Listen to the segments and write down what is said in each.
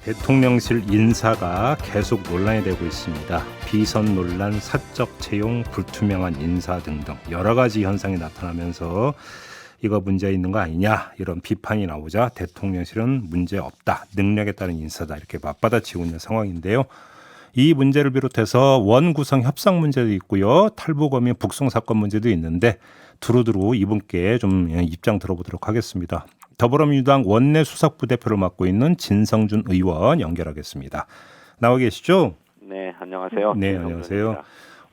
대통령실 인사가 계속 논란이 되고 있습니다. 비선 논란, 사적 채용, 불투명한 인사 등등 여러 가지 현상이 나타나면서 이거 문제 있는 거 아니냐 이런 비판이 나오자 대통령실은 문제 없다. 능력에 따른 인사다. 이렇게 맞받아치고 있는 상황인데요. 이 문제를 비롯해서 원구성 협상 문제도 있고요. 탈북어민 북송 사건 문제도 있는데 두루두루 이분께 좀 입장 들어보도록 하겠습니다. 더불어민주당 원내 수석부대표를 맡고 있는 진성준 의원 연결하겠습니다. 나와 계시죠? 네, 안녕하세요. 네, 안녕하세요.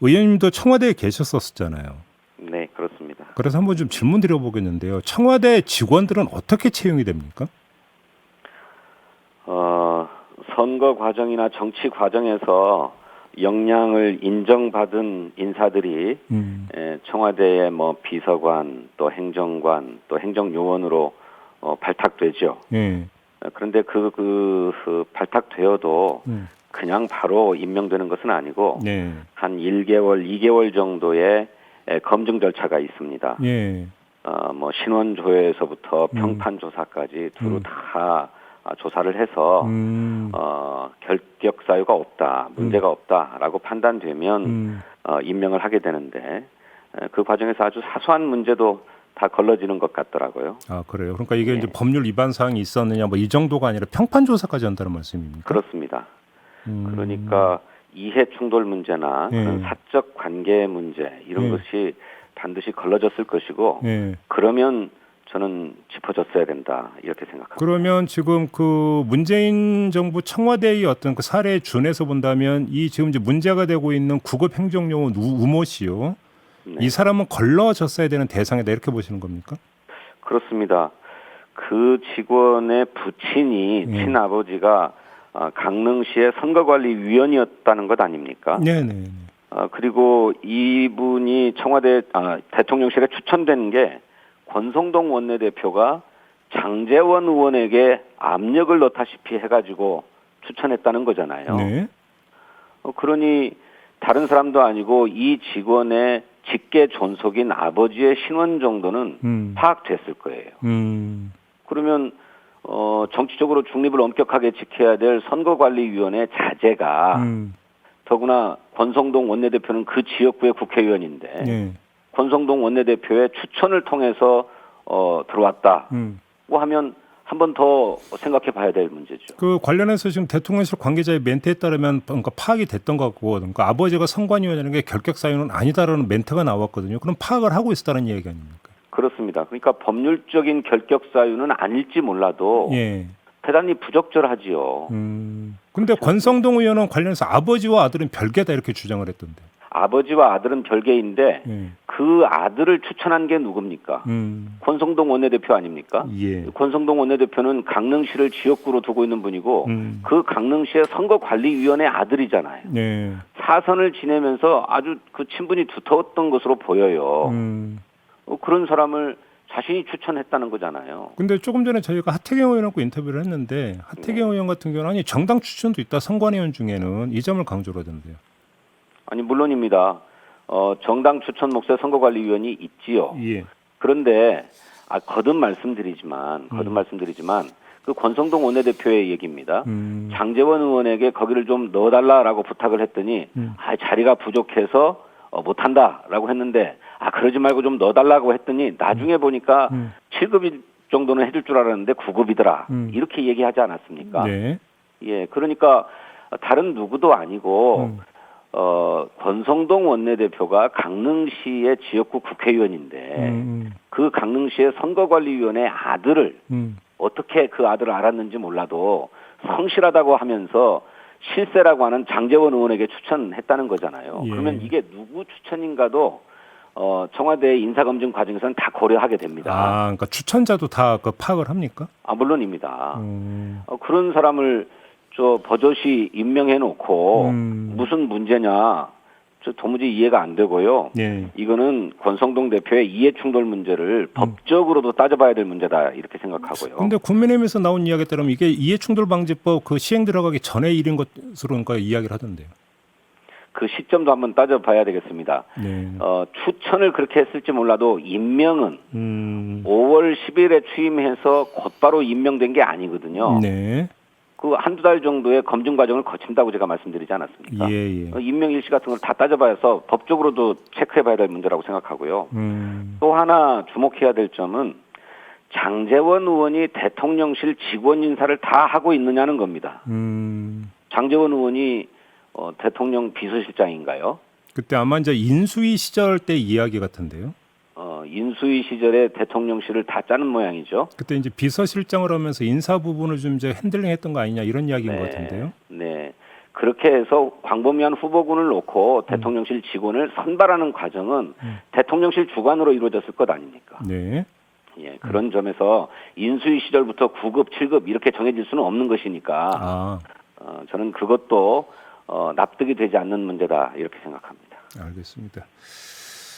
의원님도 청와대에 계셨었잖아요. 네, 그렇습니다. 그래서 한번 좀 질문 드려보겠는데요. 청와대 직원들은 어떻게 채용이 됩니까? 선거 과정이나 정치 과정에서 역량을 인정받은 인사들이 청와대의 뭐 비서관, 또 행정관, 또 행정요원으로 발탁되죠. 그런데 그 발탁되어도 그냥 바로 임명되는 것은 아니고 한 1개월, 2개월 정도의 검증 절차가 있습니다. 뭐 신원조회에서부터 평판 조사까지 두루 다 조사를 해서 결격 사유가 없다, 문제가 없다라고 판단되면 임명을 하게 되는데 그 과정에서 아주 사소한 문제도 다 걸러지는 것 같더라고요. 아, 그래요. 그러니까 이게 이제 법률 위반 사항이 있었느냐 뭐 이 정도가 아니라 평판 조사까지 한다는 말씀입니까? 그렇습니다. 그러니까 이해 충돌 문제나 그런 사적 관계 문제 이런 것이 반드시 걸러졌을 것이고 그러면 저는 짚어줬어야 된다 이렇게 생각합니다. 그러면 지금 그 문재인 정부 청와대의 어떤 그 사례에 준해서 본다면 이 지금 이제 문제가 되고 있는 구급 행정요원 우모 씨요. 이 사람은 걸러졌어야 되는 대상이다 이렇게 보시는 겁니까? 그렇습니다. 그 직원의 부친이 친아버지가 강릉시의 선거관리위원이었다는 것 아닙니까? 네네. 그리고 이분이 청와대 대통령실에 추천된 게 권성동 원내대표가 장제원 의원에게 압력을 넣다시피 해가지고 추천했다는 거잖아요. 네. 그러니 다른 사람도 아니고 이 직원의 직계 존속인 아버지의 신원 정도는 파악됐을 거예요. 그러면 정치적으로 중립을 엄격하게 지켜야 될 선거관리위원회 자제가 더구나 권성동 원내대표는 그 지역구의 국회의원인데 권성동 원내대표의 추천을 통해서 들어왔다고 하면 한 번 더 생각해 봐야 될 문제죠. 그 관련해서 지금 대통령실 관계자의 멘트에 따르면 그러니까 파악이 됐던 것 같고 그러니까 아버지가 선관위원이라는 게 결격 사유는 아니다라는 멘트가 나왔거든요. 그럼 파악을 하고 있었다는 이야기 아닙니까? 그렇습니다. 그러니까 법률적인 결격 사유는 아닐지 몰라도 대단히 부적절하지요. 근데 권성동 의원은 관련해서 아버지와 아들은 별개다 이렇게 주장을 했던데. 아버지와 아들은 별개인데 그 아들을 추천한 게 누굽니까? 권성동 원내대표 아닙니까? 권성동 원내대표는 강릉시를 지역구로 두고 있는 분이고 그 강릉시의 선거관리위원회 아들이잖아요. 사선을 지내면서 아주 그 친분이 두터웠던 것으로 보여요. 그런 사람을 자신이 추천했다는 거잖아요. 근데 조금 전에 저희가 하태경 의원하고 인터뷰를 했는데 하태경 의원 같은 경우는 아니 정당 추천도 있다. 선관위원 중에는 이 점을 강조를 하던데요. 아니 물론입니다. 정당 추천 목세 선거관리위원이 있지요. 그런데 거듭 말씀드리지만 그 권성동 원내대표의 얘기입니다. 장제원 의원에게 거기를 좀 넣어달라라고 부탁을 했더니 자리가 부족해서 못한다라고 했는데 그러지 말고 좀 넣어달라고 했더니 나중에 보니까 7급이 정도는 해줄 줄 알았는데 9급이더라. 이렇게 얘기하지 않았습니까? 그러니까 다른 누구도 아니고 권성동 원내대표가 강릉시의 지역구 국회의원인데 그 강릉시의 선거관리위원회 아들을 어떻게 그 아들을 알았는지 몰라도 성실하다고 하면서 실세라고 하는 장제원 의원에게 추천했다는 거잖아요. 그러면 이게 누구 추천인가도 청와대 인사검증 과정에서는 다 고려하게 됩니다. 그러니까 추천자도 다 그 파악을 합니까? 물론입니다. 그런 사람을 버젓이 임명해놓고 무슨 문제냐? 도무지 이해가 안 되고요. 이거는 권성동 대표의 이해충돌 문제를 법적으로도 따져봐야 될 문제다 이렇게 생각하고요. 그런데 국민의힘에서 나온 이야기에 따르면 이게 이해충돌방지법 그 시행 들어가기 전에 일인 것으로 그러니까 이야기를 하던데요. 그 시점도 한번 따져봐야 되겠습니다. 추천을 그렇게 했을지 몰라도 임명은 5월 10일에 취임해서 곧바로 임명된 게 아니거든요. 그 한두 달 정도의 검증 과정을 거친다고 제가 말씀드리지 않았습니까? 예. 임명 일시 같은 걸 다 따져봐서 법적으로도 체크해봐야 될 문제라고 생각하고요. 또 하나 주목해야 될 점은 장제원 의원이 대통령실 직원 인사를 다 하고 있느냐는 겁니다. 장제원 의원이 대통령 비서실장인가요? 그때 아마 이제 인수위 시절 때 이야기 같은데요. 인수위 시절에 대통령실을 다 짜는 모양이죠. 그때 이제 비서실장을 하면서 인사 부분을 좀 이제 핸들링했던 거 아니냐 이런 이야기인 것 같은데요. 네, 그렇게 해서 광범위한 후보군을 놓고 대통령실 직원을 선발하는 과정은 대통령실 주관으로 이루어졌을 것 아닙니까? 네. 예, 그런 점에서 인수위 시절부터 9급, 7급 이렇게 정해질 수는 없는 것이니까 저는 그것도 납득이 되지 않는 문제다 이렇게 생각합니다. 알겠습니다.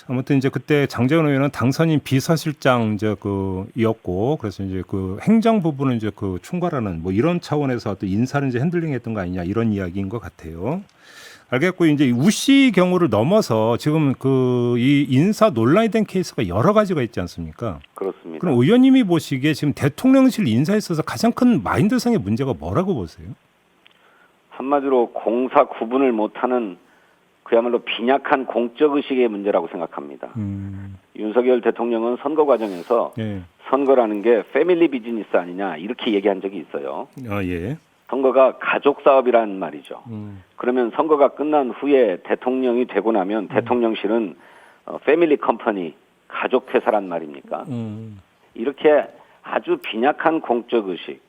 아무튼 이제 그때 장제원 의원은 당선인 비서실장 이제 이었고 그래서 이제 그 행정 부분은 이제 그 총괄하는 뭐 이런 차원에서 또 인사를 이제 핸들링했던 거 아니냐 이런 이야기인 것 같아요. 알겠고 이제 우씨 경우를 넘어서 지금 이 인사 논란이 된 케이스가 여러 가지가 있지 않습니까? 그렇습니다. 그럼 의원님이 보시기에 지금 대통령실 인사에 있어서 가장 큰 마인드상의 문제가 뭐라고 보세요? 한마디로 공사 구분을 못하는 그야말로 빈약한 공적의식의 문제라고 생각합니다. 윤석열 대통령은 선거 과정에서 선거라는 게 패밀리 비즈니스 아니냐 이렇게 얘기한 적이 있어요. 예. 선거가 가족 사업이란 말이죠. 그러면 선거가 끝난 후에 대통령이 되고 나면 대통령실은 패밀리 컴퍼니, 가족 회사란 말입니까? 이렇게 아주 빈약한 공적의식,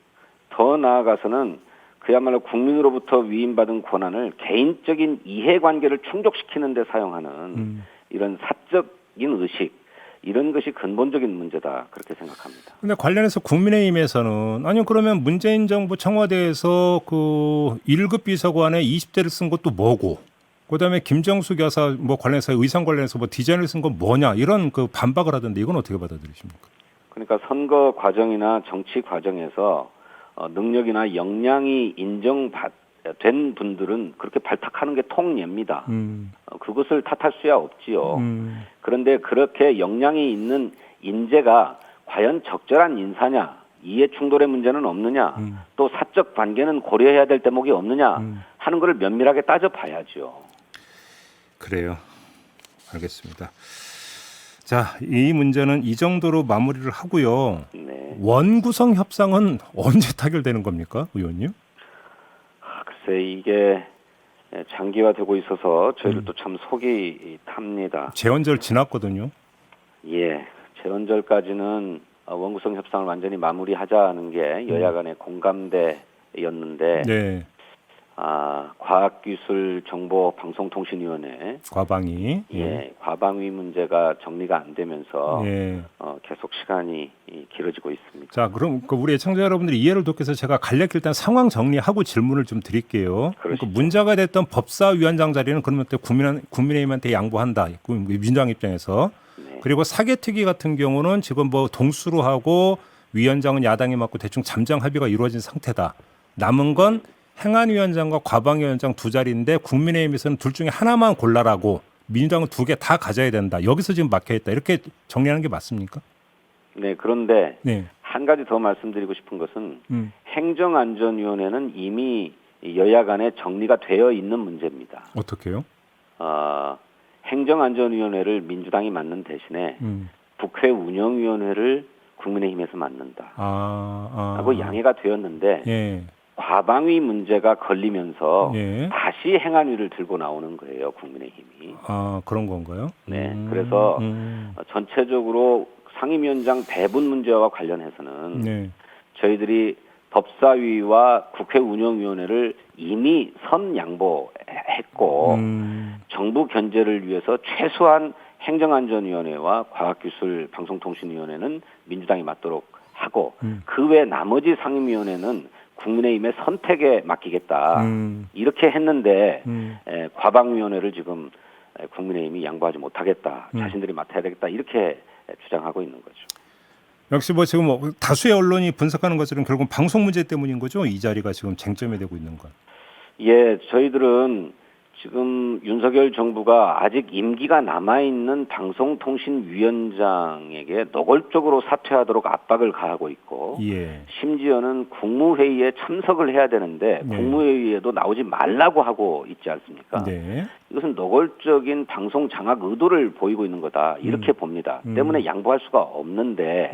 더 나아가서는 그야말로 국민으로부터 위임받은 권한을 개인적인 이해관계를 충족시키는 데 사용하는 이런 사적인 의식, 이런 것이 근본적인 문제다 그렇게 생각합니다. 근데 관련해서 국민의힘에서는 아니 그러면 문재인 정부 청와대에서 그 1급 비서관에 20대를 쓴 것도 뭐고 그다음에 김정숙 여사 뭐 관련해서 의상 관련해서 뭐 디자인을 쓴 건 뭐냐 이런 그 반박을 하던데 이건 어떻게 받아들이십니까? 그러니까 선거 과정이나 정치 과정에서 능력이나 역량이 인정된 분들은 그렇게 발탁하는 게 통례입니다. 그것을 탓할 수야 없지요. 그런데 그렇게 역량이 있는 인재가 과연 적절한 인사냐, 이해 충돌의 문제는 없느냐, 또 사적 관계는 고려해야 될 대목이 없느냐 하는 것을 면밀하게 따져봐야죠. 그래요. 알겠습니다. 자, 이 문제는 이 정도로 마무리를 하고요. 네. 원구성 협상은 언제 타결되는 겁니까, 의원님? 글쎄 이게 장기화되고 있어서 저희들도 참 속이 탑니다. 재헌절 지났거든요. 예, 재헌절까지는 원구성 협상을 완전히 마무리하자는 게 여야 간의 공감대였는데 네. 과학기술정보방송통신위원회 과방위 과방위 문제가 정리가 안 되면서 계속 시간이 길어지고 있습니다. 자, 그럼 우리 애청자 여러분들이 이해를 돕기 위해서 제가 간략히 일단 상황 정리하고 질문을 좀 드릴게요. 그러니까 문제가 됐던 법사위원장 자리는 그러면 또 국민의힘한테 양보한다. 민주당 입장에서. 네. 그리고 사개특위 같은 경우는 지금 뭐 동수로 하고 위원장은 야당이 맡고 대충 잠정 합의가 이루어진 상태다. 남은 건 행안위원장과 과방위원장 두 자리인데 국민의힘에서는 둘 중에 하나만 골라라고 민주당은 두 개 다 가져야 된다. 여기서 지금 막혀있다. 이렇게 정리하는 게 맞습니까? 네. 그런데 한 가지 더 말씀드리고 싶은 것은 행정안전위원회는 이미 여야 간에 정리가 되어 있는 문제입니다. 어떻게요? 행정안전위원회를 민주당이 맡는 대신에 국회 운영위원회를 국민의힘에서 맡는다. 하고 양해가 되었는데 과방위 문제가 걸리면서 다시 행안위를 들고 나오는 거예요, 국민의힘이. 그런 건가요? 네. 그래서 전체적으로 상임위원장 배분 문제와 관련해서는 저희들이 법사위와 국회 운영위원회를 이미 선양보했고 정부 견제를 위해서 최소한 행정안전위원회와 과학기술방송통신위원회는 민주당이 맡도록 하고 그 외 나머지 상임위원회는 국민의힘의 선택에 맡기겠다. 이렇게 했는데 과방위원회를 지금 국민의힘이 양보하지 못하겠다. 자신들이 맡아야 되겠다. 이렇게 주장하고 있는 거죠. 역시 뭐 지금 다수의 언론이 분석하는 것처럼 결국 방송 문제 때문인 거죠. 이 자리가 지금 쟁점이 되고 있는 건. 예, 저희들은 지금 윤석열 정부가 아직 임기가 남아있는 방송통신위원장에게 노골적으로 사퇴하도록 압박을 가하고 있고 예. 심지어는 국무회의에 참석을 해야 되는데 네. 국무회의에도 나오지 말라고 하고 있지 않습니까? 네. 이것은 노골적인 방송 장악 의도를 보이고 있는 거다 이렇게 봅니다. 때문에 양보할 수가 없는데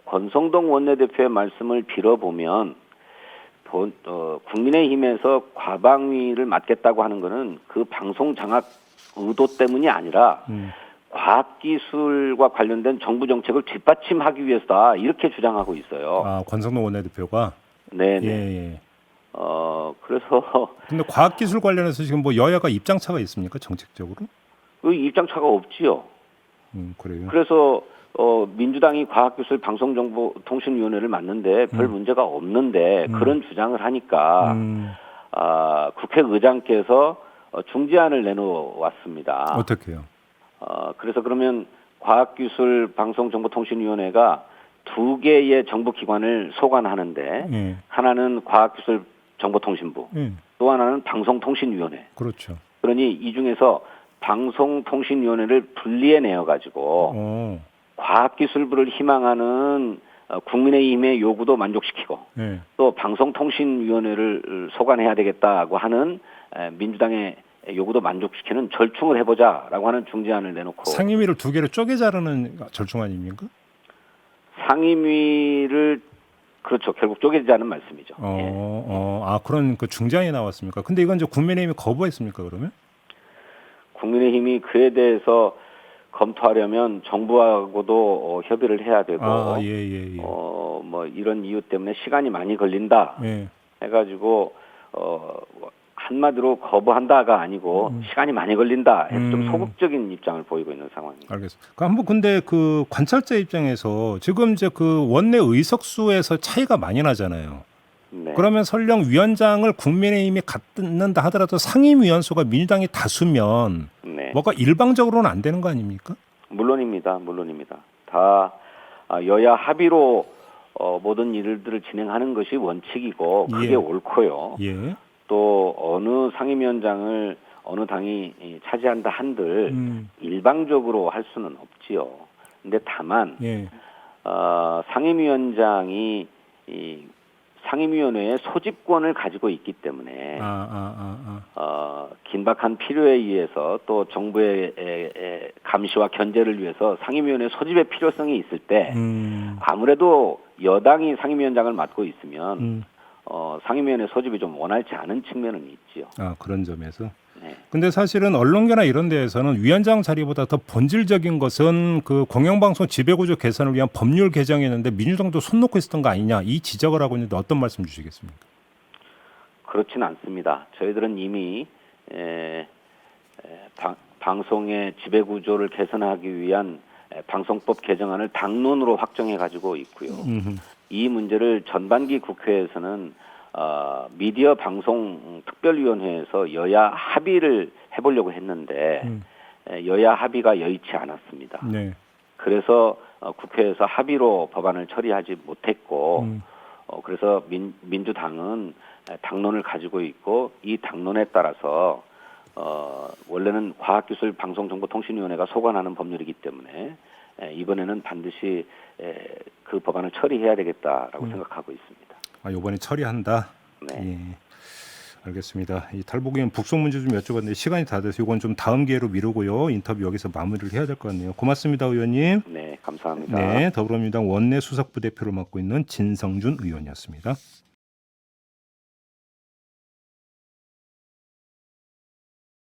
권성동 원내대표의 말씀을 빌어보면 국민의힘에서 과방위를 맡겠다고 하는 것은 그 방송 장악 의도 때문이 아니라 과학기술과 관련된 정부 정책을 뒷받침하기 위해서다 이렇게 주장하고 있어요. 아, 권성동 원내대표가? 네네. 예. 그래서 근데 과학기술 관련해서 지금 뭐 여야가 입장차가 있습니까? 정책적으로? 그 입장차가 없지요. 그래요. 그래서 민주당이 과학기술 방송정보통신위원회를 맡는데 별 문제가 없는데 그런 주장을 하니까 국회의장께서 중재안을 내놓았습니다. 어떻게요? 그래서 그러면 과학기술 방송정보통신위원회가 두 개의 정부기관을 소관하는데 예. 하나는 과학기술정보통신부 또 하나는 방송통신위원회. 그렇죠. 그러니 이 중에서 방송통신위원회를 분리해내어가지고 과학기술부를 희망하는 국민의힘의 요구도 만족시키고 또 방송통신위원회를 소관해야 되겠다고 하는 민주당의 요구도 만족시키는 절충을 해보자라고 하는 중재안을 내놓고 상임위를 두 개로 쪼개 자르는 절충 아닙니까? 상임위를 그렇죠. 결국 쪼개자는 말씀이죠. 그런 그 중재안이 나왔습니까? 근데 이건 이제 국민의힘이 거부했습니까? 그러면? 국민의힘이 그에 대해서 검토하려면 정부하고도 협의를 해야 되고 뭐 이런 이유 때문에 시간이 많이 걸린다 해가지고 한마디로 거부한다가 아니고 시간이 많이 걸린다 해서 좀 소극적인 입장을 보이고 있는 상황입니다. 알겠습니다. 한번 근데 그 관찰자 입장에서 지금 이제 그 원내 의석수에서 차이가 많이 나잖아요. 네. 그러면 설령 위원장을 국민의힘이 갖는다 하더라도 상임위원수가 민주당이 다수면 뭐가 일방적으로는 안 되는 거 아닙니까? 물론입니다. 다 여야 합의로 모든 일들을 진행하는 것이 원칙이고 그게 옳고요. 또 어느 상임위원장을 어느 당이 차지한다 한들 일방적으로 할 수는 없지요. 근데 다만 상임위원장이 상임위원회의 소집권을 가지고 있기 때문에 긴박한 필요에 의해서 또 정부의 감시와 견제를 위해서 상임위원회 소집의 필요성이 있을 때 아무래도 여당이 상임위원장을 맡고 있으면 상임위원회 소집이 좀 원활치 않은 측면은 있지요. 그런 점에서. 근데 사실은 언론계나 이런 데에서는 위원장 자리보다 더 본질적인 것은 그 공영방송 지배구조 개선을 위한 법률 개정이었는데 민주당도 손 놓고 있었던 거 아니냐 이 지적을 하고 있는데 어떤 말씀 주시겠습니까? 그렇지는 않습니다. 저희들은 이미 방송의 지배구조를 개선하기 위한 방송법 개정안을 당론으로 확정해 가지고 있고요. 이 문제를 전반기 국회에서는 미디어 방송 특별위원회에서 여야 합의를 해보려고 했는데 여야 합의가 여의치 않았습니다. 그래서 국회에서 합의로 법안을 처리하지 못했고 그래서 민주당은 당론을 가지고 있고 이 당론에 따라서 원래는 과학기술방송정보통신위원회가 소관하는 법률이기 때문에 이번에는 반드시 그 법안을 처리해야 되겠다라고 생각하고 있습니다. 이번에 처리한다. 알겠습니다. 이 탈북민 북송 문제 좀 여쭤봤는데 시간이 다 돼서 이건 좀 다음 기회로 미루고요. 인터뷰 여기서 마무리를 해야 될 것 같네요. 고맙습니다, 의원님. 네, 감사합니다. 네, 더불어민주당 원내 수석부 대표를 맡고 있는 진성준 의원이었습니다.